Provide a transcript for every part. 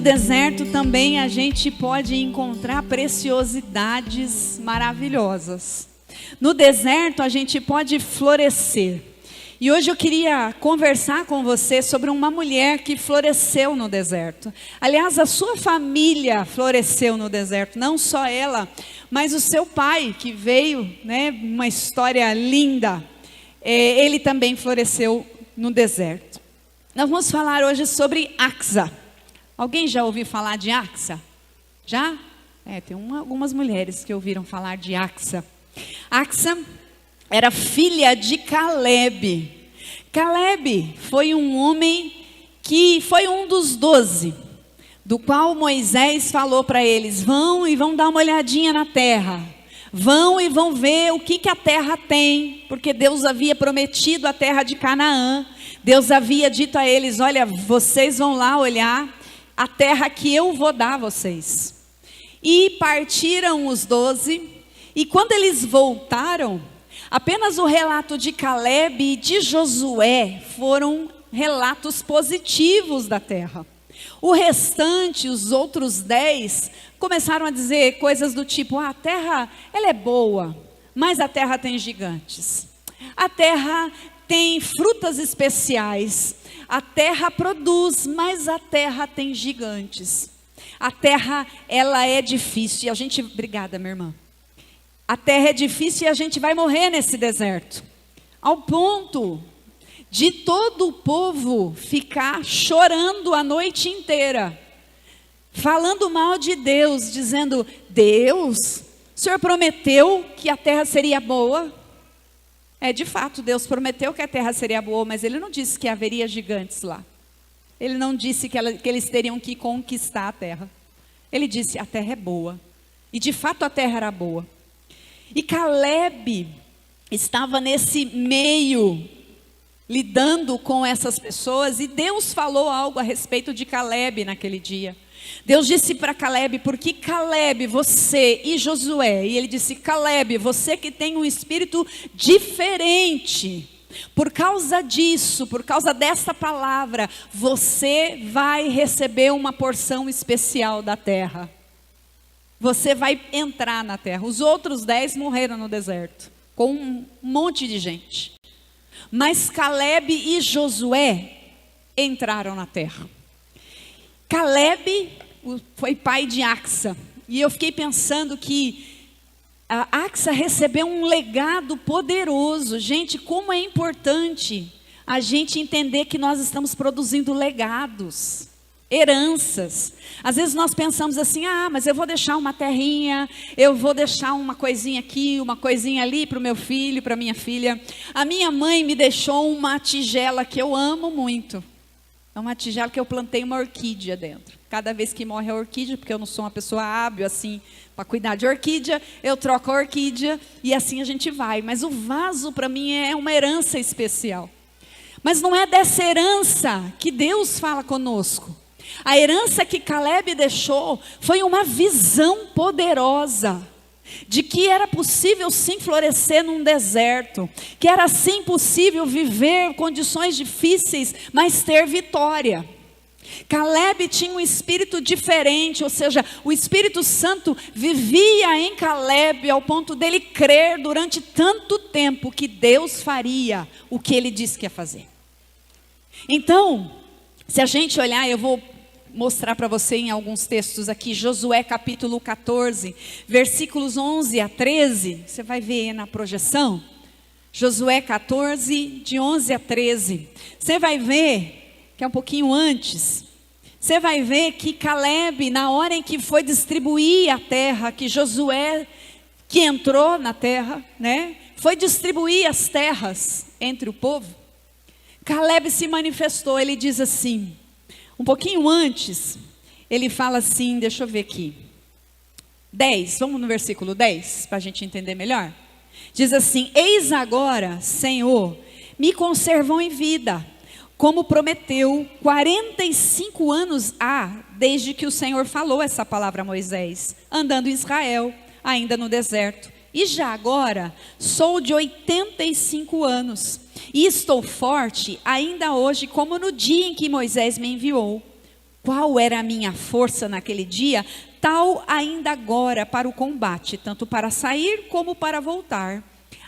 deserto também a gente pode encontrar preciosidades maravilhosas. No deserto a gente pode florescer. E hoje eu queria conversar com você sobre uma mulher que floresceu no deserto. Aliás, a sua família floresceu no deserto, não só ela, mas o seu pai que veio, né, uma história linda. Ele também floresceu no deserto. Nós vamos falar hoje sobre Axa. Alguém já ouviu falar de Axa? Já? Tem algumas mulheres que ouviram falar de Axa. Axa era filha de Caleb. Caleb foi um homem que foi um dos 12, do qual Moisés falou para eles: vão e vão dar uma olhadinha na terra. Vão e vão ver o que a terra tem, porque Deus havia prometido a terra de Canaã. Deus havia dito a eles: olha, vocês vão lá olhar a terra que eu vou dar a vocês. E partiram os 12, e quando eles voltaram, apenas o relato de Caleb e de Josué foram relatos positivos da terra. O restante, os outros 10, começaram a dizer coisas do tipo: a terra ela é boa, mas a terra tem gigantes. A terra tem frutas especiais. A terra produz, mas a terra tem gigantes. A terra ela é difícil. E obrigada, minha irmã. A terra é difícil e a gente vai morrer nesse deserto. Ao ponto de todo o povo ficar chorando a noite inteira, falando mal de Deus, dizendo: Deus, o Senhor prometeu que a terra seria boa. De fato, Deus prometeu que a terra seria boa, mas Ele não disse que haveria gigantes lá. Ele não disse que eles teriam que conquistar a terra. Ele disse: a terra é boa. E de fato a terra era boa. E Caleb estava nesse meio, lidando com essas pessoas, e Deus falou algo a respeito de Caleb naquele dia. Deus disse para Caleb: porque Caleb, você e Josué, e ele disse: Caleb, você que tem um espírito diferente, por causa disso, por causa dessa palavra, você vai receber uma porção especial da terra. Você vai entrar na terra. Os outros 10 morreram no deserto, com um monte de gente. Mas Caleb e Josué entraram na terra. Caleb foi pai de Axa. E eu fiquei pensando que a Axa recebeu um legado poderoso. Gente, como é importante a gente entender que nós estamos produzindo legados, heranças. Às vezes nós pensamos assim: mas eu vou deixar uma terrinha, eu vou deixar uma coisinha aqui, uma coisinha ali para o meu filho, para a minha filha. A minha mãe me deixou uma tigela que eu amo muito. É uma tigela que eu plantei uma orquídea dentro. Cada vez que morre a orquídea, porque eu não sou uma pessoa hábil assim para cuidar de orquídea, eu troco a orquídea e assim a gente vai. Mas o vaso para mim é uma herança especial. Mas não é dessa herança que Deus fala conosco. A herança que Caleb deixou foi uma visão poderosa de que era possível sim florescer num deserto, que era sim possível viver condições difíceis, mas ter vitória. Caleb tinha um espírito diferente, ou seja, o Espírito Santo vivia em Caleb ao ponto dele crer durante tanto tempo que Deus faria o que ele disse que ia fazer. Então, se a gente olhar, eu vou mostrar para você em alguns textos aqui, Josué capítulo 14, versículos 11 a 13, você vai ver na projeção, Josué 14, de 11 a 13, você vai ver, que é um pouquinho antes, você vai ver que Caleb, na hora em que foi distribuir a terra, que Josué, que entrou na terra, né, foi distribuir as terras entre o povo, Caleb se manifestou, ele diz assim, um pouquinho antes, ele fala assim, deixa eu ver aqui, 10, vamos no versículo 10, para a gente entender melhor. Diz assim: eis agora, Senhor, me conservam em vida, como prometeu, 45 anos há, desde que o Senhor falou essa palavra a Moisés, andando em Israel, ainda no deserto. E já agora, sou de 85 anos, e estou forte ainda hoje, como no dia em que Moisés me enviou. qual era a minha força naquele dia, tal ainda agora para o combate, tanto para sair como para voltar.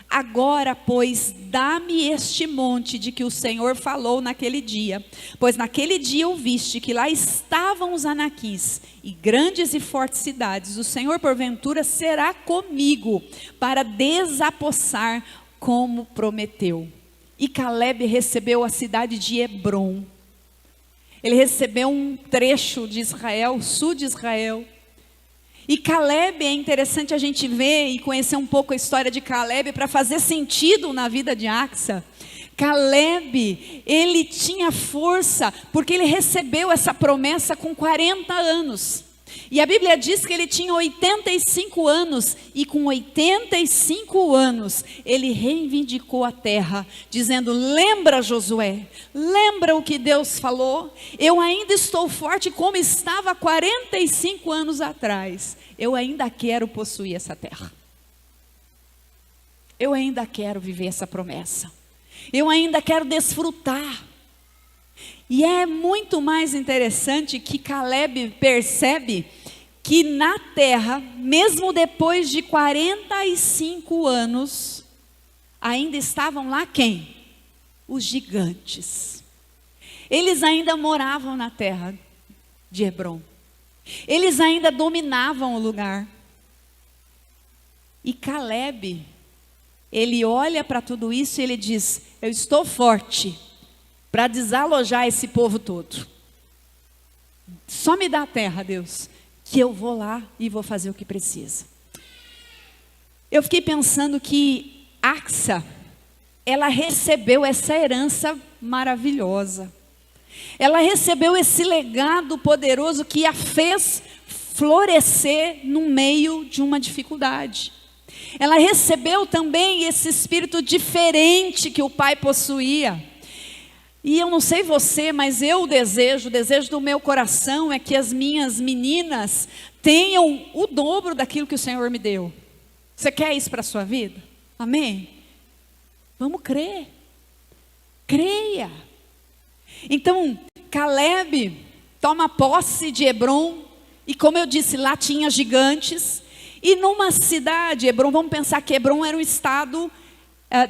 Agora, pois, dá-me este monte de que o Senhor falou naquele dia, pois naquele dia ouviste que lá estavam os anaquis, e grandes e fortes cidades. O Senhor, porventura, será comigo, para desapossar como prometeu. E Caleb recebeu a cidade de Hebrom. Ele recebeu um trecho de Israel, sul de Israel. E Caleb, é interessante a gente ver e conhecer um pouco a história de Caleb para fazer sentido na vida de Axa. Caleb, ele tinha força porque ele recebeu essa promessa com 40 anos. E a Bíblia diz que ele tinha 85 anos, e com 85 anos, ele reivindicou a terra, dizendo: lembra, Josué, lembra o que Deus falou? Eu ainda estou forte como estava 45 anos atrás, eu ainda quero possuir essa terra, eu ainda quero viver essa promessa, eu ainda quero desfrutar. E é muito mais interessante que Caleb percebe que na terra, mesmo depois de 45 anos, ainda estavam lá quem? Os gigantes. Eles ainda moravam na terra de Hebrom. Eles ainda dominavam o lugar. E Caleb, ele olha para tudo isso e ele diz: eu estou forte para desalojar esse povo todo. Só me dá a terra, Deus, que eu vou lá e vou fazer o que precisa. Eu fiquei pensando que Axa, ela recebeu essa herança maravilhosa. Ela recebeu esse legado poderoso que a fez florescer no meio de uma dificuldade. Ela recebeu também esse espírito diferente que o pai possuía. E eu não sei você, mas o desejo do meu coração é que as minhas meninas tenham o dobro daquilo que o Senhor me deu. Você quer isso para a sua vida? Amém? Vamos crer. Creia. Então, Caleb toma posse de Hebrom, e como eu disse, lá tinha gigantes, e numa cidade, Hebrom, vamos pensar que Hebrom era um estado,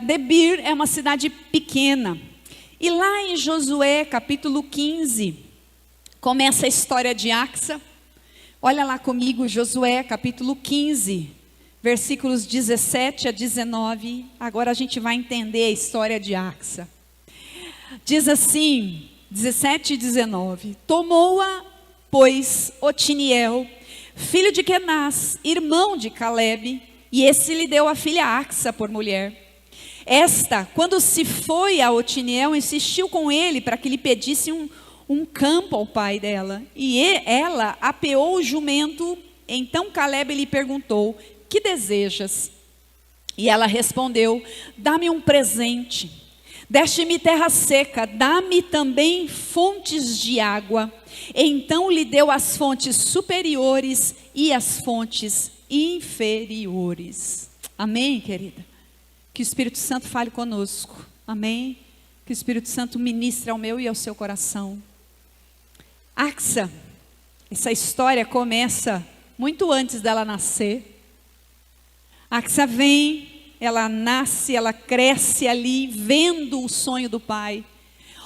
Debir é uma cidade pequena. E lá em Josué, capítulo 15, começa a história de Axa. Olha lá comigo, Josué, capítulo 15, versículos 17 a 19. Agora a gente vai entender a história de Axa. Diz assim, 17 e 19. Tomou-a, pois, Otiniel, filho de Kenaz, irmão de Caleb, e esse lhe deu a filha Axa por mulher. Esta, quando se foi a Otiniel, insistiu com ele para que lhe pedisse um campo ao pai dela. E ela apeou o jumento. Então Caleb lhe perguntou: que desejas? E ela respondeu: dá-me um presente. Deste-me terra seca, dá-me também fontes de água. Então lhe deu as fontes superiores e as fontes inferiores. Amém, querida? Que o Espírito Santo fale conosco, amém? Que o Espírito Santo ministre ao meu e ao seu coração. Axa, essa história começa muito antes dela nascer. Axa vem, ela nasce, ela cresce ali, vendo o sonho do pai,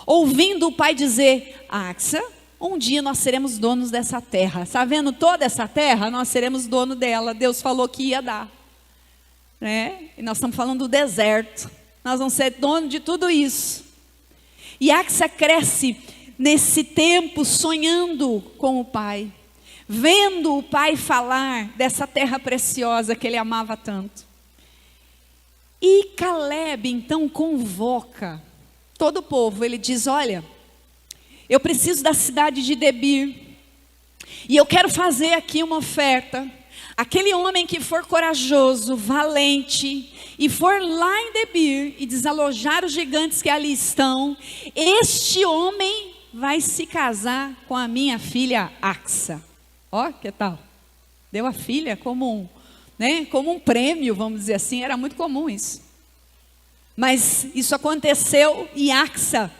ouvindo o pai dizer: Axa, um dia nós seremos donos dessa terra. Está vendo toda essa terra? Nós seremos dono dela. Deus falou que ia dar. E nós estamos falando do deserto. Nós vamos ser dono de tudo isso. E Axa cresce nesse tempo sonhando com o pai, vendo o pai falar dessa terra preciosa que ele amava tanto. E Caleb então convoca todo o povo. Ele diz: olha, eu preciso da cidade de Debir, e eu quero fazer aqui uma oferta. Aquele homem que for corajoso, valente, e for lá em Debir e desalojar os gigantes que ali estão, este homem vai se casar com a minha filha Axa. Ó, que tal? Deu a filha como um prêmio, vamos dizer assim. Era muito comum isso. Mas isso aconteceu, e Axa,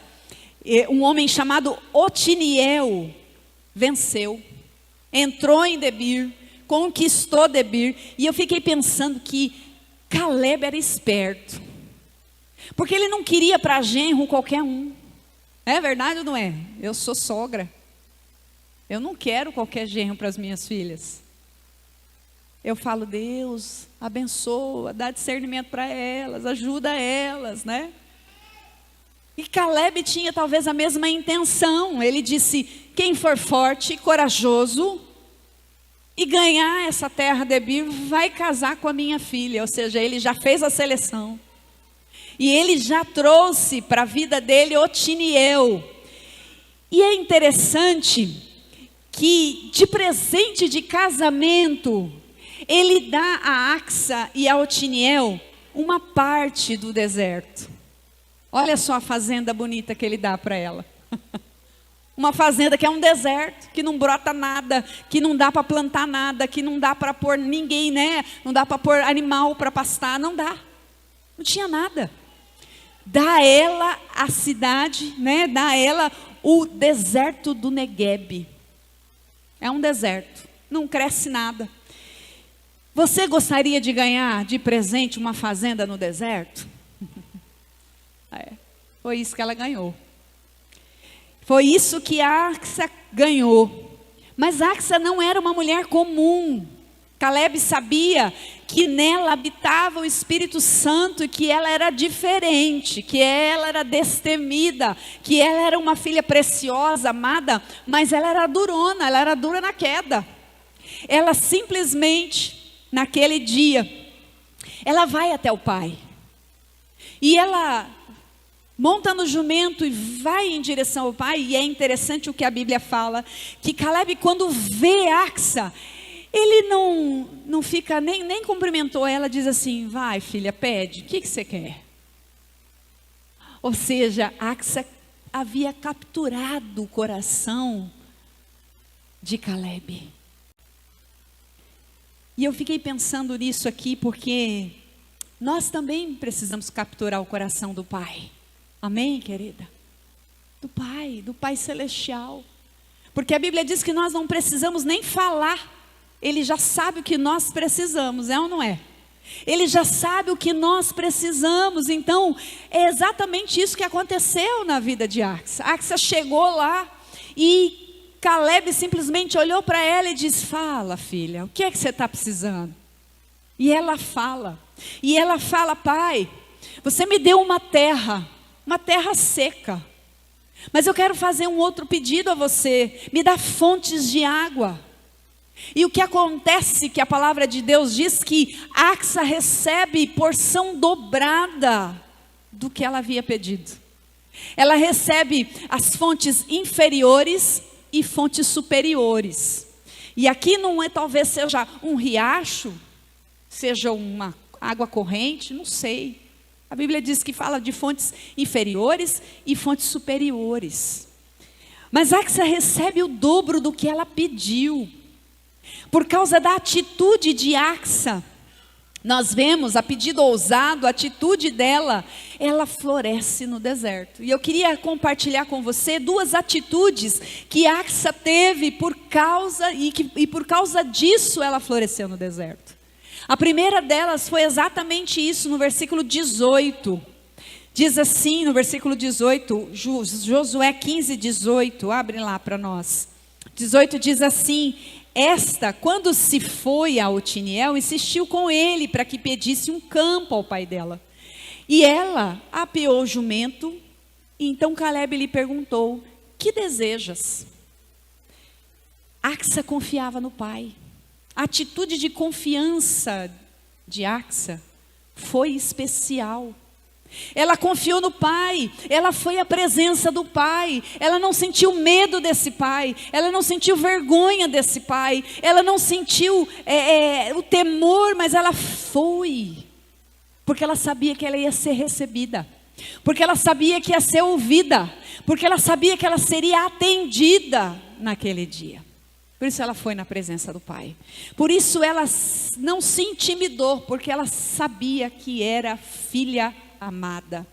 um homem chamado Otiniel, venceu, entrou em Debir, conquistou Debir. E eu fiquei pensando que Caleb era esperto, porque ele não queria para genro qualquer um. É verdade ou não é? Eu sou sogra, eu não quero qualquer genro para as minhas filhas. Eu falo, Deus, abençoa, dá discernimento para elas, ajuda elas, né? E Caleb tinha talvez a mesma intenção. Ele disse, quem for forte, corajoso e ganhar essa terra de Debir, vai casar com a minha filha. Ou seja, ele já fez a seleção. E ele já trouxe para a vida dele Otiniel. E é interessante que de presente de casamento, ele dá a Axa e a Otiniel uma parte do deserto. Olha só a fazenda bonita que ele dá para ela. Uma fazenda que é um deserto, que não brota nada, que não dá para plantar nada, que não dá para pôr ninguém, né? Não dá para pôr animal para pastar, não dá. Não tinha nada. Dá a ela a cidade, né? Dá a ela o deserto do Negueb. É um deserto, não cresce nada. Você gostaria de ganhar de presente uma fazenda no deserto? Foi isso que ela ganhou. Foi isso que Axa ganhou. Mas Axa não era uma mulher comum. Caleb sabia que nela habitava o Espírito Santo e que ela era diferente, que ela era destemida, que ela era uma filha preciosa, amada, mas ela era durona, ela era dura na queda. Ela simplesmente, naquele dia, ela vai até o pai. E ela monta no jumento e vai em direção ao pai. E é interessante o que a Bíblia fala, que Caleb, quando vê Axa, ele não fica, nem cumprimentou ela, diz assim, vai filha, pede, o que você quer? Ou seja, Axa havia capturado o coração de Caleb. E eu fiquei pensando nisso aqui, porque nós também precisamos capturar o coração do Pai. Amém, querida? Do Pai Celestial. Porque a Bíblia diz que nós não precisamos nem falar. Ele já sabe o que nós precisamos, é ou não é? Ele já sabe o que nós precisamos. Então, é exatamente isso que aconteceu na vida de Axa. Axa chegou lá e Caleb simplesmente olhou para ela e disse, fala filha, o que é que você está precisando? E ela fala, pai, você me deu uma terra seca, mas eu quero fazer um outro pedido a você, me dá fontes de água. E o que acontece, que a palavra de Deus diz que Axa recebe porção dobrada do que ela havia pedido. Ela recebe as fontes inferiores e fontes superiores. E aqui não é, talvez seja um riacho, seja uma água corrente, não sei. A Bíblia diz que fala de fontes inferiores e fontes superiores. Mas Axa recebe o dobro do que ela pediu. Por causa da atitude de Axa, nós vemos a pedido ousado, a atitude dela, ela floresce no deserto. E eu queria compartilhar com você duas atitudes que Axa teve por causa, e por causa disso ela floresceu no deserto. A primeira delas foi exatamente isso, no versículo 18. Diz assim, no versículo 18, Josué 15, 18, abre lá para nós. 18 diz assim, esta, quando se foi a Otiniel, insistiu com ele para que pedisse um campo ao pai dela. E ela apeou o jumento, e então Caleb lhe perguntou, que desejas? Axa confiava no pai. A atitude de confiança de Axa foi especial. Ela confiou no pai, ela foi à presença do pai, ela não sentiu medo desse pai, ela não sentiu vergonha desse pai, ela não sentiu o temor, mas ela foi, porque ela sabia que ela ia ser recebida, porque ela sabia que ia ser ouvida, porque ela sabia que ela seria atendida naquele dia. Por isso ela foi na presença do pai. Por isso ela não se intimidou, porque ela sabia que era filha amada.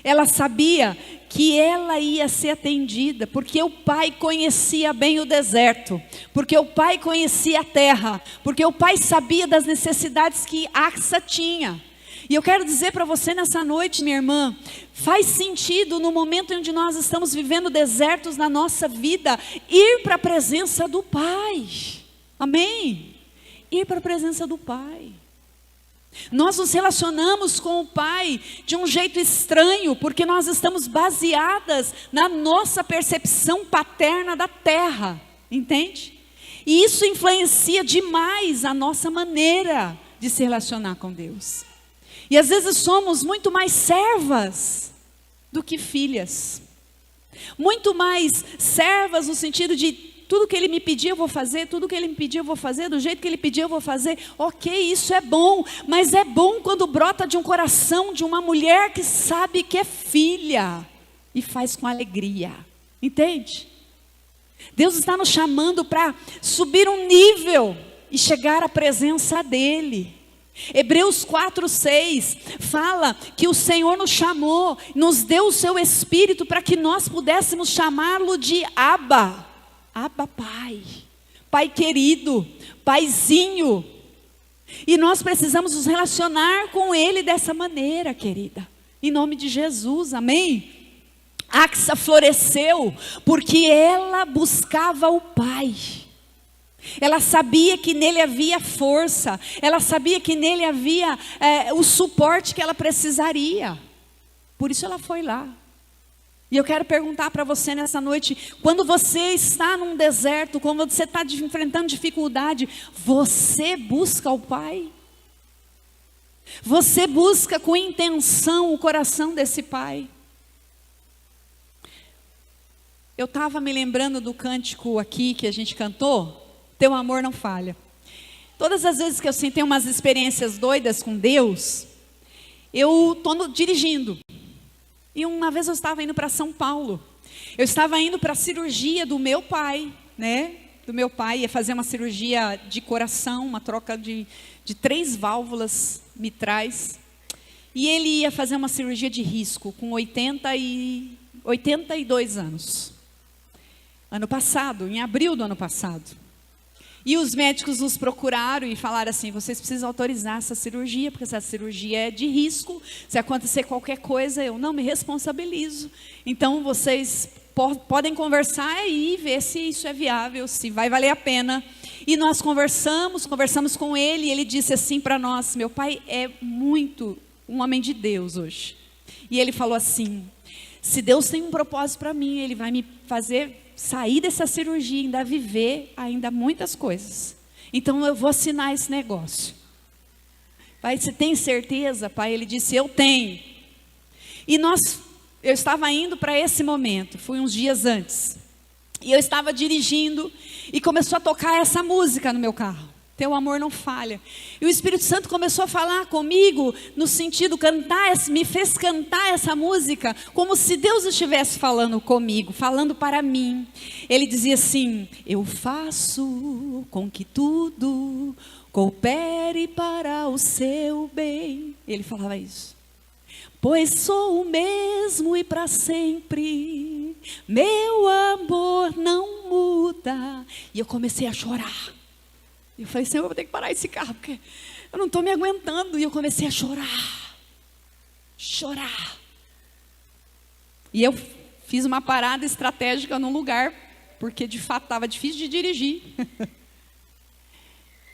Ela sabia que ela ia ser atendida, porque o pai conhecia bem o deserto, porque o pai conhecia a terra, porque o pai sabia das necessidades que Axa tinha. E eu quero dizer para você nessa noite, minha irmã, faz sentido no momento onde nós estamos vivendo desertos na nossa vida, ir para a presença do Pai. Amém? Ir para a presença do Pai. Nós nos relacionamos com o Pai de um jeito estranho, porque nós estamos baseadas na nossa percepção paterna da terra, entende? E isso influencia demais a nossa maneira de se relacionar com Deus. E às vezes somos muito mais servas do que filhas. Muito mais servas no sentido de tudo que ele me pedir eu vou fazer, tudo que ele me pedir eu vou fazer, do jeito que ele pedir eu vou fazer. Ok, isso é bom, mas é bom quando brota de um coração de uma mulher que sabe que é filha e faz com alegria. Entende? Deus está nos chamando para subir um nível e chegar à presença dEle. Hebreus 4:6 fala que o Senhor nos chamou, nos deu o seu Espírito para que nós pudéssemos chamá-lo de Abba. Abba Pai, Pai querido, Paizinho. E nós precisamos nos relacionar com Ele dessa maneira, querida. Em nome de Jesus, amém? Axa floresceu porque ela buscava o Pai. Ela sabia que nele havia força. Ela sabia que nele havia o suporte que ela precisaria. Por isso ela foi lá. E eu quero perguntar para você nessa noite, quando você está num deserto, quando você está enfrentando dificuldade, você busca o Pai? Você busca com intenção o coração desse Pai? Eu estava me lembrando do cântico aqui que a gente cantou, Teu amor não falha. Todas as vezes que eu tenho umas experiências doidas com Deus, eu estou dirigindo. E uma vez eu estava indo para São Paulo. Eu estava indo para a cirurgia do meu pai, né? Do meu pai, ia fazer uma cirurgia de coração, uma troca de 3 válvulas mitrais. E ele ia fazer uma cirurgia de risco com 82 anos. Ano passado, em abril do ano passado. E os médicos nos procuraram e falaram assim, vocês precisam autorizar essa cirurgia, porque essa cirurgia é de risco. Se acontecer qualquer coisa, eu não me responsabilizo. Então, vocês podem conversar aí e ver se isso é viável, se vai valer a pena. E nós conversamos com ele, e ele disse assim para nós, meu pai é muito um homem de Deus hoje. E ele falou assim, se Deus tem um propósito para mim, Ele vai me fazer sair dessa cirurgia, ainda viver ainda muitas coisas. Então eu vou assinar esse negócio. Pai, você tem certeza, pai? Ele disse, eu tenho. E eu estava indo para esse momento, fui uns dias antes. E eu estava dirigindo e começou a tocar essa música no meu carro. Teu amor não falha. E o Espírito Santo começou a falar comigo no sentido, me fez cantar essa música como se Deus estivesse falando comigo, falando para mim. Ele dizia assim, eu faço com que tudo coopere para o seu bem. Ele falava isso. Pois sou o mesmo e para sempre, meu amor não muda. E eu comecei a chorar. Eu falei, Senhor, eu vou ter que parar esse carro, porque eu não estou me aguentando. E eu comecei a chorar. E eu fiz uma parada estratégica num lugar, porque de fato estava difícil de dirigir.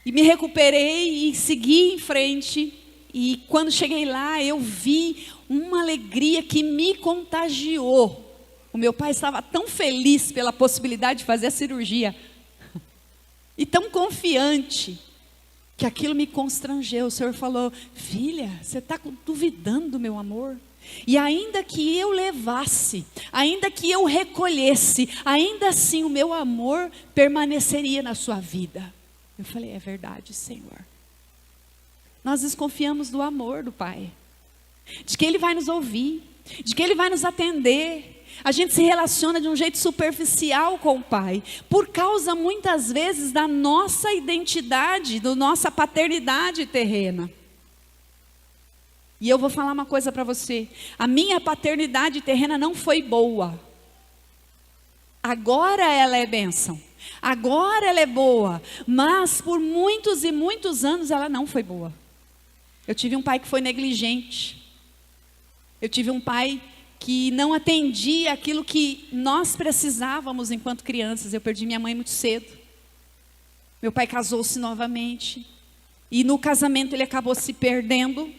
E me recuperei e segui em frente. E quando cheguei lá, eu vi uma alegria que me contagiou. O meu pai estava tão feliz pela possibilidade de fazer a cirurgia. E tão confiante, que aquilo me constrangeu. O Senhor falou, filha, você está duvidando do meu amor? E ainda que eu levasse, ainda que eu recolhesse, ainda assim o meu amor permaneceria na sua vida. Eu falei, é verdade, Senhor. Nós desconfiamos do amor do Pai, de que Ele vai nos ouvir, de que Ele vai nos atender. A gente se relaciona de um jeito superficial com o Pai, por causa muitas vezes da nossa identidade, da nossa paternidade terrena. E eu vou falar uma coisa para você. A minha paternidade terrena não foi boa. Agora ela é bênção. Agora ela é boa. Mas por muitos e muitos anos ela não foi boa. Eu tive um pai que foi negligente. Eu tive um pai que não atendia aquilo que nós precisávamos enquanto crianças. Eu perdi minha mãe muito cedo. Meu pai casou-se novamente. E no casamento ele acabou se perdendo,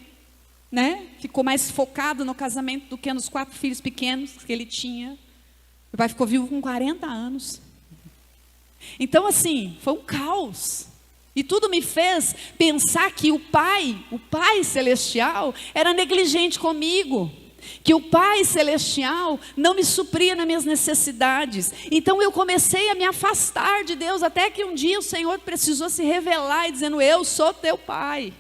né? Ficou mais focado no casamento do que nos 4 filhos pequenos que ele tinha. Meu pai ficou vivo com 40 anos. Então assim, foi um caos. E tudo me fez pensar que o Pai Celestial era negligente comigo. Que o Pai Celestial não me supria nas minhas necessidades. Então eu comecei a me afastar de Deus, até que um dia o Senhor precisou se revelar e dizendo: eu sou teu Pai.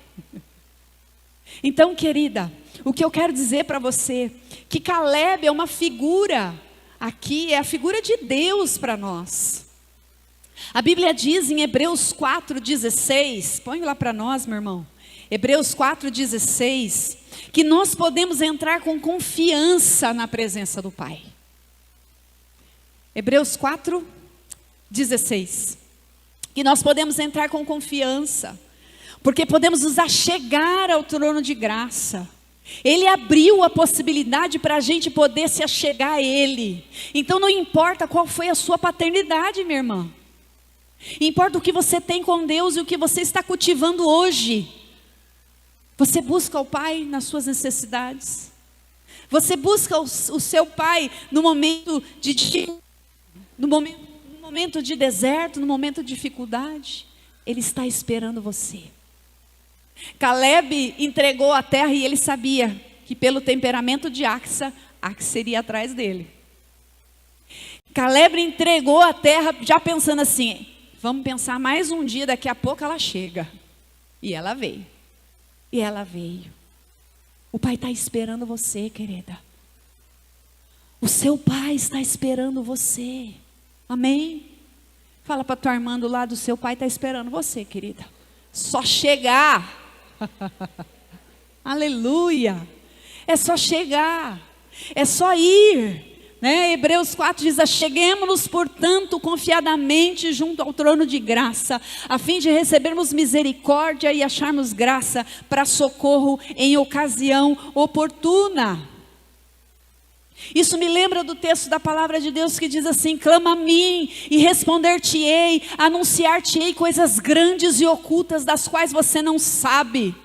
Então, querida, o que eu quero dizer para você, que Caleb é uma figura, aqui é a figura de Deus para nós. A Bíblia diz em Hebreus 4,16, põe lá para nós, meu irmão. Hebreus 4,16, que nós podemos entrar com confiança na presença do Pai. Hebreus 4,16, que nós podemos entrar com confiança, porque podemos nos achegar ao trono de graça. Ele abriu a possibilidade para a gente poder se achegar a Ele. Então não importa qual foi a sua paternidade, minha irmã. Importa o que você tem com Deus e o que você está cultivando hoje. Você busca o Pai nas suas necessidades. Você busca o seu Pai no momento no momento de deserto, no momento de dificuldade. Ele está esperando você. Caleb entregou a terra e ele sabia que pelo temperamento de Axa iria atrás dele. Caleb entregou a terra já pensando assim: vamos pensar mais um dia, daqui a pouco ela chega. E ela veio. E ela veio. O Pai está esperando você, querida. O seu Pai está esperando você. Amém? Fala para tua irmã do lado, o seu Pai está esperando você, querida. Só chegar. Aleluia. É só chegar. É só ir. Né? Hebreus 4 diz: acheguemo-nos, portanto, confiadamente junto ao trono de graça, a fim de recebermos misericórdia e acharmos graça para socorro em ocasião oportuna. Isso me lembra do texto da palavra de Deus que diz assim: clama a mim e responder-te-ei, anunciar-te-ei coisas grandes e ocultas das quais você não sabe.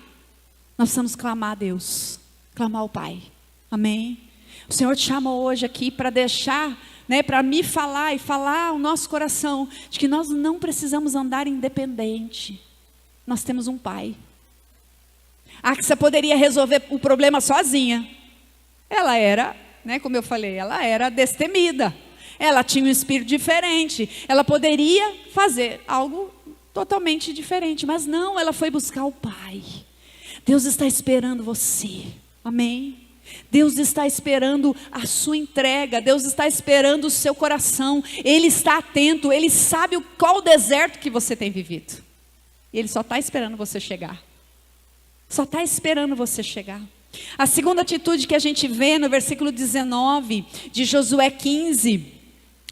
Nós precisamos clamar a Deus, clamar ao Pai. Amém? O Senhor te chamou hoje aqui para deixar, né, para me falar e falar ao nosso coração de que nós não precisamos andar independente. Nós temos um Pai. A Axa poderia resolver o problema sozinha. Ela era, né, como eu falei, ela era destemida. Ela tinha um espírito diferente. Ela poderia fazer algo totalmente diferente, mas não, ela foi buscar o Pai. Deus está esperando você. Amém? Deus está esperando a sua entrega. Deus está esperando o seu coração. Ele está atento. Ele sabe qual deserto que você tem vivido. E Ele só está esperando você chegar. Só está esperando você chegar. A segunda atitude que a gente vê no versículo 19 de Josué 15,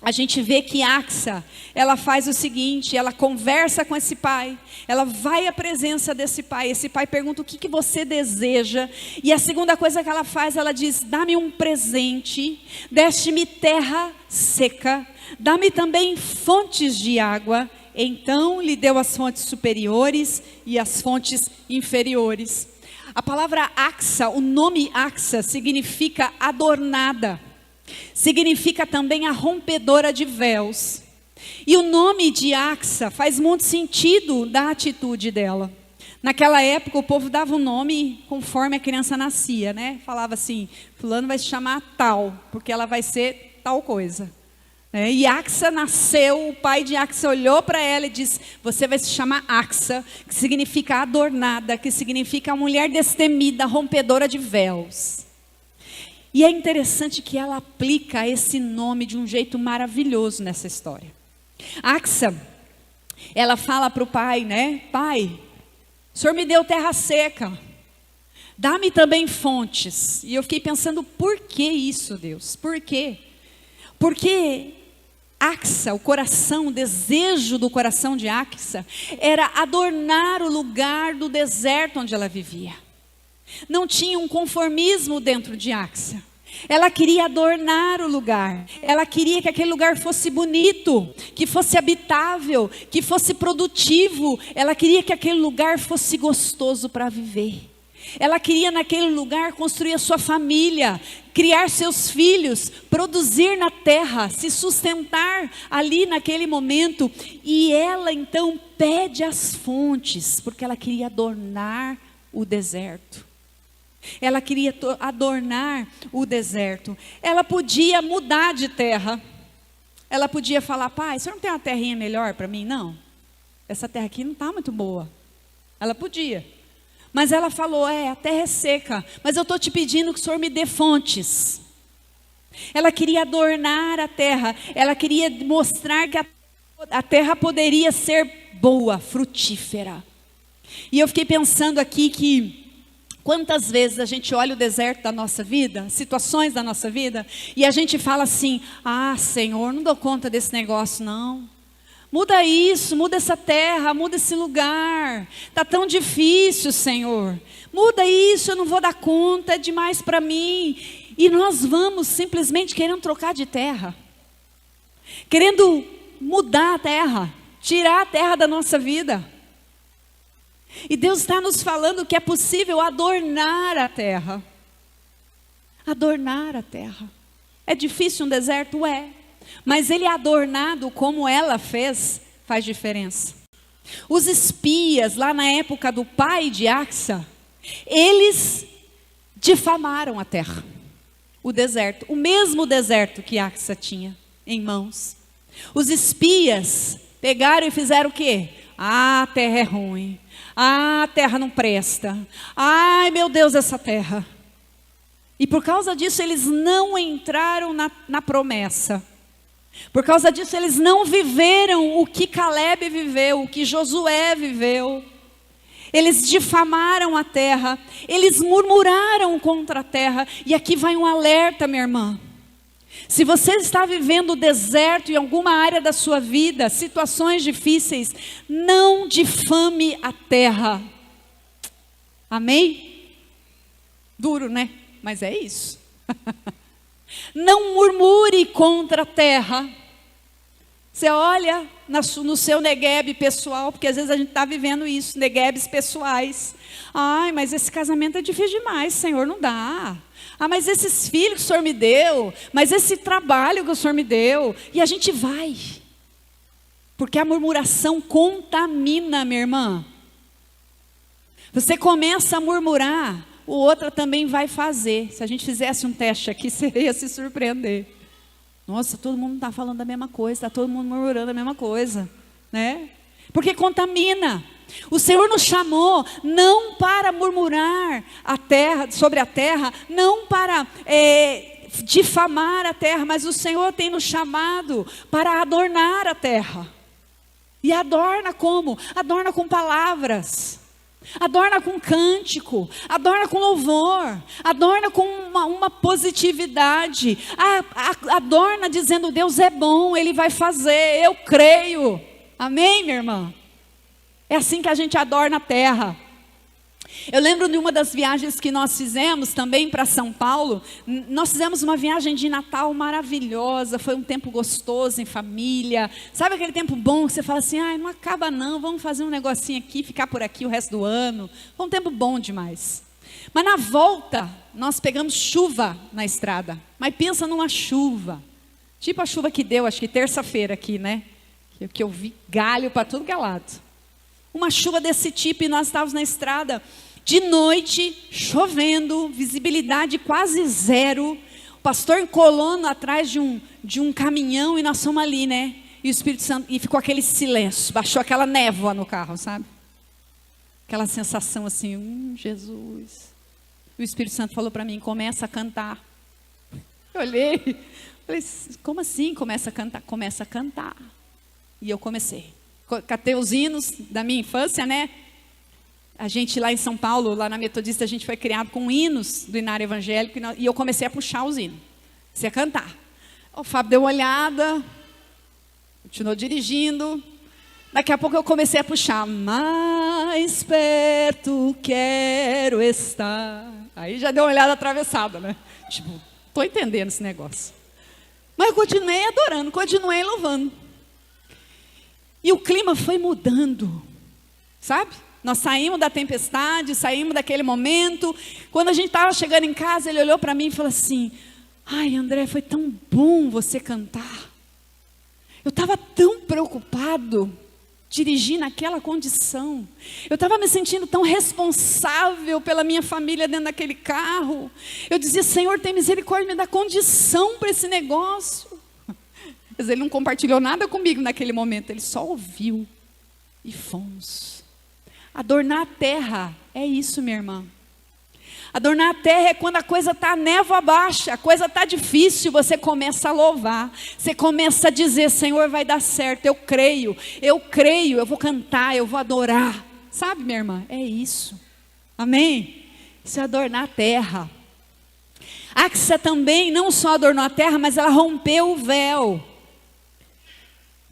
a gente vê que Axa, ela faz o seguinte: ela conversa com esse pai, ela vai à presença desse pai, esse pai pergunta o que você deseja, e a segunda coisa que ela faz, ela diz: dá-me um presente, deste-me terra seca, dá-me também fontes de água. Então lhe deu as fontes superiores e as fontes inferiores. A palavra Axa, o nome Axa significa adornada. Significa também a rompedora de véus. E o nome de Axa faz muito sentido da atitude dela. Naquela época o povo dava um nome conforme a criança nascia, né? Falava assim: fulano vai se chamar tal, porque ela vai ser tal coisa. E Axa nasceu, o pai de Axa olhou para ela e disse: você vai se chamar Axa, que significa adornada, que significa mulher destemida, rompedora de véus. E é interessante que ela aplica esse nome de um jeito maravilhoso nessa história. Axa, ela fala para o pai, né? Pai, o senhor me deu terra seca. Dá-me também fontes. E eu fiquei pensando, por que isso, Deus? Por quê? Porque Axa, o coração, o desejo do coração de Axa era adornar o lugar do deserto onde ela vivia. Não tinha um conformismo dentro de Axa. Ela queria adornar o lugar. Ela queria que aquele lugar fosse bonito, que fosse habitável, que fosse produtivo. Ela queria que aquele lugar fosse gostoso para viver. Ela queria naquele lugar construir a sua família, criar seus filhos, produzir na terra, se sustentar ali naquele momento. E ela então pede as fontes, porque ela queria adornar o deserto. Ela queria adornar o deserto. Ela podia mudar de terra. Ela podia falar, pai, você não tem uma terrinha melhor para mim? Não, essa terra aqui não está muito boa. Ela podia. Mas ela falou, a terra é seca, mas eu estou te pedindo que o Senhor me dê fontes. Ela queria adornar a terra, ela queria mostrar que a terra poderia ser boa, frutífera. E eu fiquei pensando aqui que quantas vezes a gente olha o deserto da nossa vida, situações da nossa vida, e a gente fala assim, Senhor, não dou conta desse negócio não. Muda isso, muda essa terra, muda esse lugar. Está tão difícil, Senhor. Muda isso, eu não vou dar conta, é demais para mim. E nós vamos simplesmente querendo trocar de terra. Querendo mudar a terra, tirar a terra da nossa vida. E Deus está nos falando que é possível adornar a terra. Adornar a terra. É difícil um deserto? É. Mas ele adornado como ela fez, faz diferença. Os espias, lá na época do pai de Axa, eles difamaram a terra, o deserto, o mesmo deserto que Axa tinha em mãos. Os espias pegaram e fizeram o quê? A terra é ruim, a terra não presta, ai meu Deus, essa terra. E por causa disso eles não entraram na promessa. Por causa disso eles não viveram o que Caleb viveu, o que Josué viveu. Eles difamaram a terra, eles murmuraram contra a terra. E aqui vai um alerta, minha irmã. Se você está vivendo o deserto em alguma área da sua vida, situações difíceis, não difame a terra. Amém? Duro, né? Mas é isso. Não murmure contra a terra. Você olha no seu neguebe pessoal, porque às vezes a gente está vivendo isso, neguebes pessoais. Ai, mas esse casamento é difícil demais, Senhor, não dá. Mas esses filhos que o Senhor me deu, mas esse trabalho que o Senhor me deu. E a gente vai. Porque a murmuração contamina, minha irmã. Você começa a murmurar, o outro também vai fazer. Se a gente fizesse um teste aqui, você ia se surpreender. Nossa, todo mundo está falando a mesma coisa, está todo mundo murmurando a mesma coisa, né? Porque contamina. O Senhor nos chamou não para murmurar a terra, sobre a terra, não para difamar a terra, mas o Senhor tem nos chamado para adornar a terra. E adorna como? Adorna com palavras. Adorna com cântico, adorna com louvor, adorna com uma positividade, adorna dizendo Deus é bom, Ele vai fazer, eu creio. Amém, minha irmã? É assim que a gente adorna a terra. Eu lembro de uma das viagens que nós fizemos também para São Paulo. Nós fizemos uma viagem de Natal maravilhosa, foi um tempo gostoso em família. Sabe aquele tempo bom que você fala assim, não acaba não, vamos fazer um negocinho aqui, ficar por aqui o resto do ano. Foi um tempo bom demais. Mas na volta, nós pegamos chuva na estrada. Mas pensa numa chuva, tipo a chuva que deu, acho que terça-feira aqui, né? Que eu vi galho para tudo que é lado. Uma chuva desse tipo e nós estávamos na estrada de noite, chovendo, visibilidade quase zero. O pastor colando atrás de um caminhão e nós fomos ali, né? E o Espírito Santo, e ficou aquele silêncio, baixou aquela névoa no carro, sabe? Aquela sensação assim, Jesus. O Espírito Santo falou para mim, começa a cantar. Eu olhei, falei, como assim começa a cantar? Começa a cantar. E eu comecei. Catei os hinos da minha infância, né? A gente lá em São Paulo, lá na Metodista, a gente foi criado com hinos do Inário Evangélico e eu comecei a puxar os hinos, comecei a cantar. O Fábio deu uma olhada, continuou dirigindo. Daqui a pouco eu comecei a puxar. Mais perto quero estar. Aí já deu uma olhada atravessada, né? Tipo, estou entendendo esse negócio. Mas eu continuei adorando, continuei louvando. E o clima foi mudando, sabe? Nós saímos da tempestade, saímos daquele momento. Quando a gente estava chegando em casa, ele olhou para mim e falou assim: ai, André, foi tão bom você cantar. Eu estava tão preocupado dirigir naquela condição. Eu estava me sentindo tão responsável pela minha família dentro daquele carro. Eu dizia: Senhor, tem misericórdia, me dá condição para esse negócio. Mas ele não compartilhou nada comigo naquele momento, ele só ouviu. E fomos. Adornar a terra é isso, minha irmã. Adornar a terra é quando a coisa está névoa baixa, a coisa está difícil, você começa a louvar, você começa a dizer: Senhor, vai dar certo, eu creio, eu vou cantar, eu vou adorar. Sabe, minha irmã, é isso. Amém? Isso é adornar a terra. Axa também não só adornou a terra, mas ela rompeu o véu,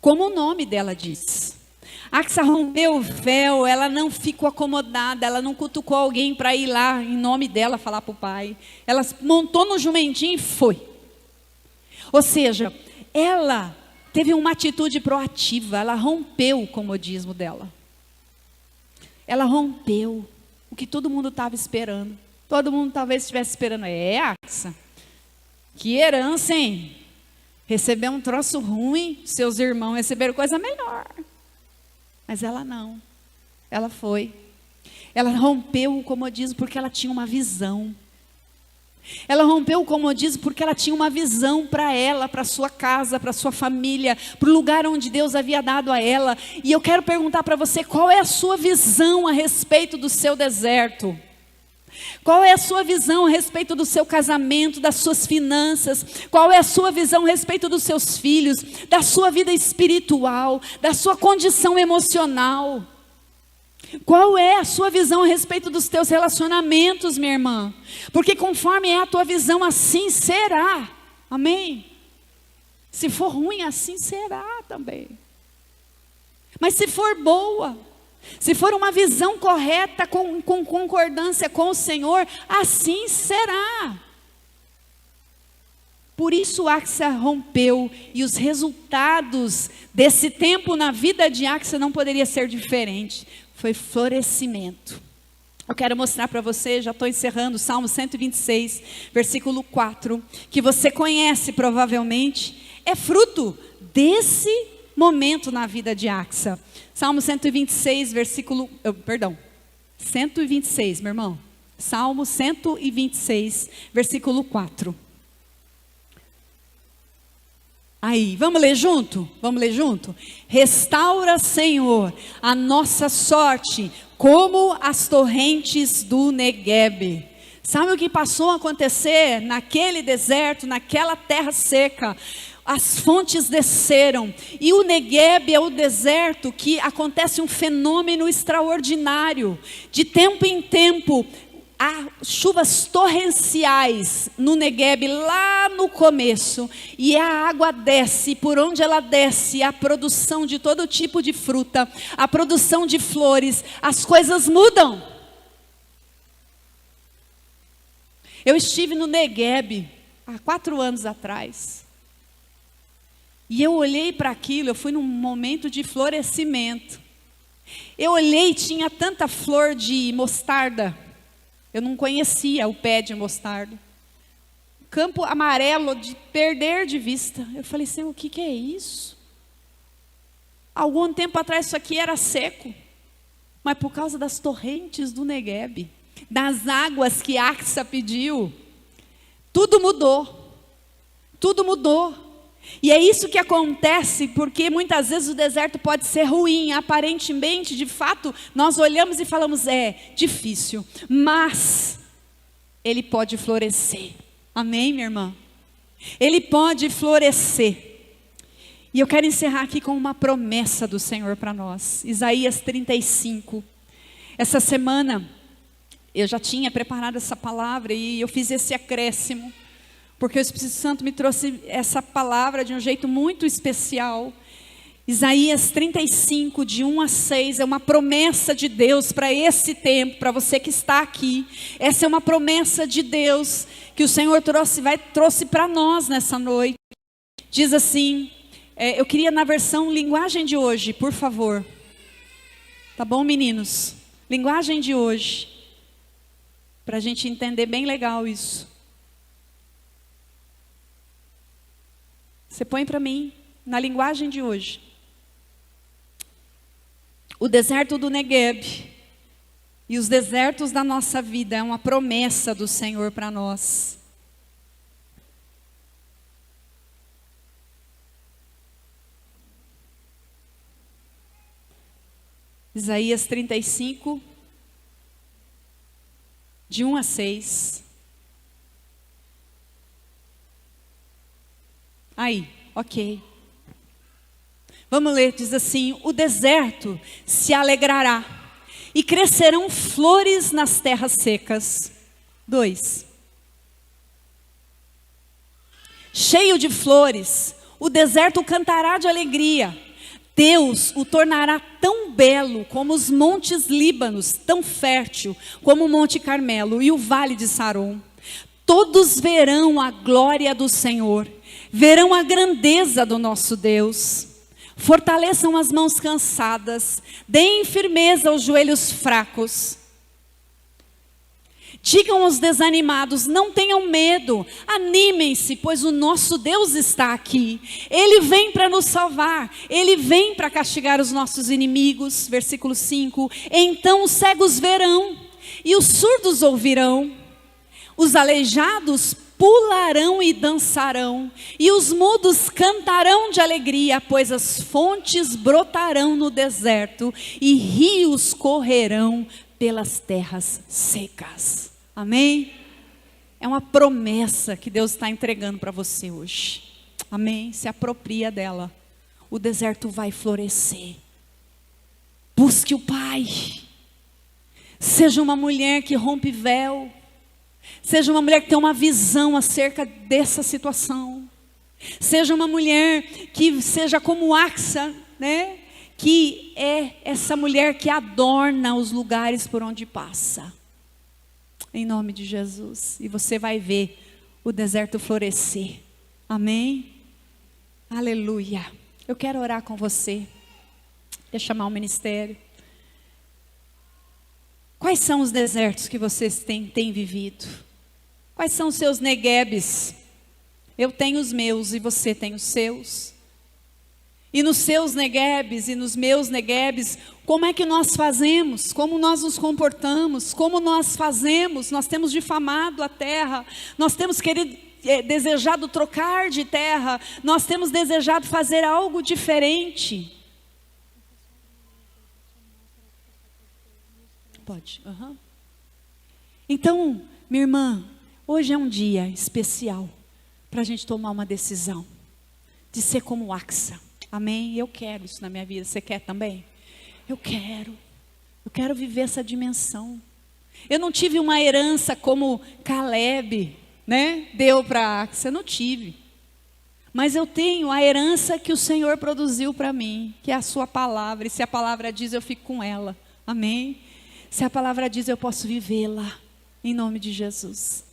como o nome dela diz. Axa rompeu o véu, ela não ficou acomodada, ela não cutucou alguém para ir lá em nome dela falar para o pai. Ela montou no jumentinho e foi. Ou seja, ela teve uma atitude proativa, ela rompeu o comodismo dela. Ela rompeu o que todo mundo estava esperando. Todo mundo talvez estivesse esperando: Axa, que herança, hein? Receber um troço ruim, seus irmãos receberam coisa melhor. Mas ela não, ela foi. Ela rompeu o comodismo porque ela tinha uma visão. Ela rompeu o comodismo porque ela tinha uma visão para ela, para sua casa, para sua família, para o lugar onde Deus havia dado a ela. E eu quero perguntar para você: qual é a sua visão a respeito do seu deserto? Qual é a sua visão a respeito do seu casamento, das suas finanças? Qual é a sua visão a respeito dos seus filhos, da sua vida espiritual, da sua condição emocional? Qual é a sua visão a respeito dos teus relacionamentos, minha irmã? Porque conforme é a tua visão, assim será. Amém? Se for ruim, assim será também. Mas se for boa, se for uma visão correta, com concordância com o Senhor, assim será. Por isso Axa rompeu, e os resultados desse tempo na vida de Axa não poderia ser diferente. Foi florescimento. Eu quero mostrar para você, já estou encerrando, Salmo 126, versículo 4, que você conhece provavelmente, é fruto desse momento na vida de Axa. Salmo 126, 126, meu irmão. Salmo 126, versículo 4. Aí, vamos ler junto? Vamos ler junto? Restaura, Senhor, a nossa sorte, como as torrentes do Neguebe. Sabe o que passou a acontecer naquele deserto, naquela terra seca? As fontes desceram, e o Neguebe é o deserto que acontece um fenômeno extraordinário. De tempo em tempo, há chuvas torrenciais no Neguebe, lá no começo, e a água desce, por onde ela desce, a produção de todo tipo de fruta, a produção de flores, as coisas mudam. Eu estive no Neguebe há 4 anos atrás, e eu olhei para aquilo, eu fui num momento de florescimento. Eu olhei, tinha tanta flor de mostarda. Eu não conhecia o pé de mostarda. Campo amarelo de perder de vista. Eu falei: Senhor, o que é isso? Algum tempo atrás isso aqui era seco. Mas por causa das torrentes do Neguebe, das águas que Axa pediu, tudo mudou. Tudo mudou. E é isso que acontece, porque muitas vezes o deserto pode ser ruim, aparentemente, de fato, nós olhamos e falamos: é difícil, mas ele pode florescer. Amém, minha irmã? Ele pode florescer. E eu quero encerrar aqui com uma promessa do Senhor para nós. Isaías 35. Essa semana eu já tinha preparado essa palavra e eu fiz esse acréscimo, porque o Espírito Santo me trouxe essa palavra de um jeito muito especial. Isaías 35, de 1 a 6, é uma promessa de Deus para esse tempo, para você que está aqui. Essa é uma promessa de Deus que o Senhor trouxe para nós nessa noite. Diz assim, eu queria na versão linguagem de hoje, por favor. Tá bom, meninos? Linguagem de hoje, para a gente entender bem legal isso. Você põe para mim, na linguagem de hoje. O deserto do Negueb e os desertos da nossa vida é uma promessa do Senhor para nós. Isaías 35, de 1 a 6. Aí, ok. Vamos ler, diz assim: o deserto se alegrará e crescerão flores nas terras secas. 2. Cheio de flores, o deserto cantará de alegria. Deus o tornará tão belo como os montes Líbanos, tão fértil como o Monte Carmelo e o Vale de Saron. Todos verão a glória do Senhor, verão a grandeza do nosso Deus. Fortaleçam as mãos cansadas, deem firmeza aos joelhos fracos. Digam aos desanimados, não tenham medo, animem-se, pois o nosso Deus está aqui. Ele vem para nos salvar, Ele vem para castigar os nossos inimigos. Versículo 5, então os cegos verão e os surdos ouvirão. Os aleijados pularão e dançarão, e os mudos cantarão de alegria, pois as fontes brotarão no deserto, e rios correrão pelas terras secas. Amém? É uma promessa que Deus está entregando para você hoje. Amém? Se apropria dela. O deserto vai florescer. Busque o Pai. Seja uma mulher que rompe véu. Seja uma mulher que tem uma visão acerca dessa situação. Seja uma mulher que seja como Axa, né? Que é essa mulher que adorna os lugares por onde passa. Em nome de Jesus. E você vai ver o deserto florescer. Amém? Aleluia. Eu quero orar com você. Quero chamar o ministério. Quais são os desertos que vocês têm vivido? Quais são os seus neguebes? Eu tenho os meus e você tem os seus. E nos seus neguebes e nos meus neguebes, como é que nós fazemos? Como nós nos comportamos? Como nós fazemos? Nós temos difamado a terra. Nós temos desejado trocar de terra. Nós temos desejado fazer algo diferente. Pode. Uhum. Então, minha irmã, hoje é um dia especial para a gente tomar uma decisão de ser como Axa. Amém? Eu quero isso na minha vida. Você quer também? Eu quero viver essa dimensão. Eu não tive uma herança como Caleb, né? Deu para Axa. Eu não tive. Mas eu tenho a herança que o Senhor produziu para mim, que é a sua palavra. E se a palavra diz, eu fico com ela. Amém? Se a palavra diz, eu posso vivê-la. Em nome de Jesus.